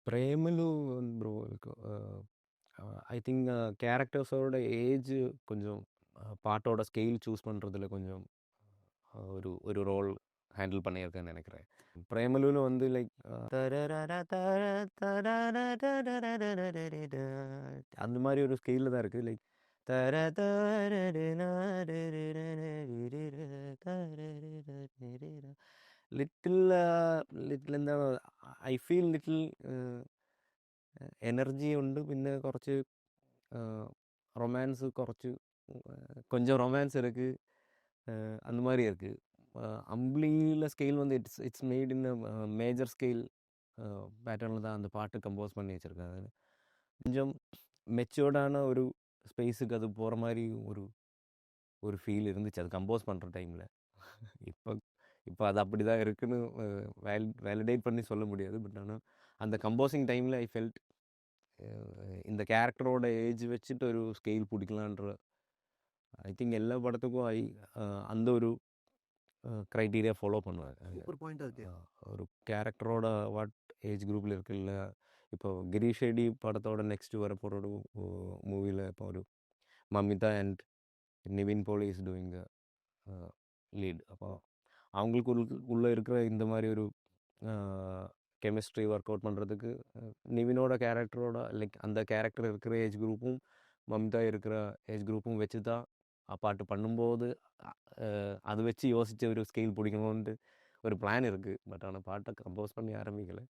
'Premalu' bro I think கேரக்டர்ஸோட age கொஞ்சம் பாட்டோட ஸ்கேல் சூஸ் பண்ணுறதுல கொஞ்சம் ஒரு ஒரு ரோல் ஹேண்டில் பண்ணியிருக்கேன்னு நினைக்கிறேன். 'பிரேமலுல' வந்து லைக் அந்த மாதிரி ஒரு ஸ்கேலில் தான் இருக்குது. லைக் லிட்டில் லிட்டில் இந்த ഐ ഫീൽ ലിറ്റിൽ എനർജി ഉണ്ട്. പിന്നെ കുറച്ച് ரொமான்ஸு കുറച്ച് கொஞ்சம் ரொமான்ஸ் இருக்குது. அந்த மாதிரி இருக்குது. அம்புலியில் ஸ்கேல் வந்து it's made in major scale பேட்டர்னில் தான் அந்த பாட்டு கம்போஸ் பண்ணி வச்சுருக்காங்க. கொஞ்சம் மெச்சூர்டான ஒரு ஸ்பேஸுக்கு அது போகிற மாதிரி ஒரு ஒரு ஃபீல் இருந்துச்சு அது கம்போஸ் பண்ணுற டைமில். இப்போ இப்போ அது அப்படி தான் இருக்குன்னு வேலிடேட் பண்ணி சொல்ல முடியாது. பட் ஆனால் அந்த கம்போசிங் டைமில் ஐ ஃபெல்ட் இந்த கேரக்டரோட ஏஜ் வச்சுட்டு ஒரு ஸ்கேல் பிடிக்கலான்ற ஐ திங்க் எல்லா படத்துக்கும் அந்த ஒரு க்ரைட்டீரியா ஃபாலோ பண்ணுவாங்க. ஒரு பாயிண்ட் அது ஒரு கேரக்டரோட வாட் ஏஜ் குரூப்பில் இருக்குல்ல. இப்போ கிரீஷ் ஷெட்டி படத்தோட நெக்ஸ்ட்டு வரப்போகிற ஒரு மூவியில் இப்போ ஒரு மமிதா அண்ட் நிவின் போலி இஸ் டூயிங் த லீட். அப்போ அவங்களுக்கு உள்ளே இருக்கிற இந்த மாதிரி ஒரு கெமிஸ்ட்ரி ஒர்க் அவுட் பண்ணுறதுக்கு நிவினோட கேரக்டரோட லைக் அந்த கேரக்டர் இருக்கிற ஏஜ் குரூப்பும் மமிதா இருக்கிற ஏஜ் குரூப்பும் வச்சு தான் பாட்டு பண்ணும்போது அது வச்சு யோசித்த ஒரு ஸ்கேல் பிடிக்கணுன்ட்டு ஒரு பிளான் இருக்குது. பட் ஆனால் பாட்டை கம்போஸ் பண்ணி ஆரம்பிக்கலை.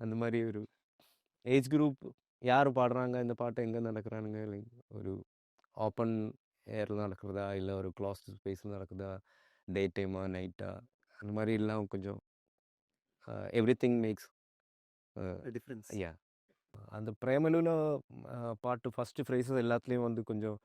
அந்த மாதிரி ஒரு ஏஜ் குரூப் யார் பாடுறாங்க, இந்த பாட்டை எங்கே நடக்கிறானுங்க, லைக் ஒரு ஓப்பன் ஏரில் நடக்கிறதா இல்லை ஒரு க்ளாஸ் ஸ்பேஸில் நடக்குதா, டே டைமா நைட்டா, அந்த மாதிரி எல்லாம் கொஞ்சம் எவ்ரி திங் மேக்ஸ் டிஃப்ரென்ஸ். ஐயா அந்த பிரேமலுல பாட்டு ஃபஸ்ட்டு ஃப்ரேஸஸ் எல்லாத்துலேயும் வந்து கொஞ்சம்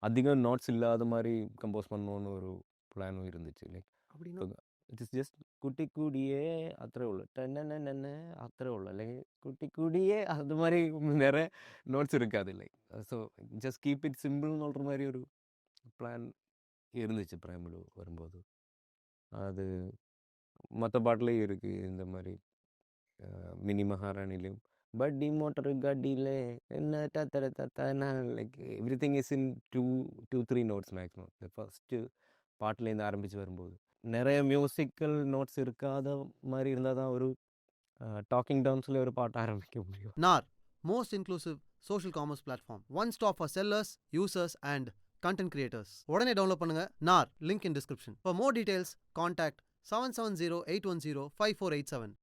அதிகம் நோட்ஸ் இல்லாத மாதிரி கம்போஸ் பண்ணணுன்னு ஒரு பிளானும் இருந்துச்சு. லைக் அப்படின்னா இட் இஸ் ஜஸ்ட் குட்டி கூடியே அத்தனை உள்ள டென்னு அத்தனை உள்ள லைக் குட்டி கூடியே அது மாதிரி நிறைய நோட்ஸ் இருக்காது. Like so just keep it சிம்பிள்ன்ற மாதிரி ஒரு பிளான் இருந்துச்சு பிரேமலு வரும்போது. அது மற்ற பாட்டிலையும் இருக்குது. இந்த மாதிரி மினி மகாராணிலையும் பட்டி மோட்டரு கட்டியில் என்ன தத்தனா like everything is in 2-3 notes maximum. இந்த ஃபஸ்ட்டு பாட்டிலேருந்து ஆரம்பித்து வரும்போது நிறைய மியூசிக்கல் நோட்ஸ் இருக்காத மாதிரி இருந்தால் தான் ஒரு டாக்கிங் டர்ம்ஸில் ஒரு பாட்டு ஆரம்பிக்க முடியும். நார் most inclusive social commerce platform, one stop for sellers, users and content creators. உடனே டவுன்லோட் பண்ணுங்க நார், link in description. For more details, contact 7708105487.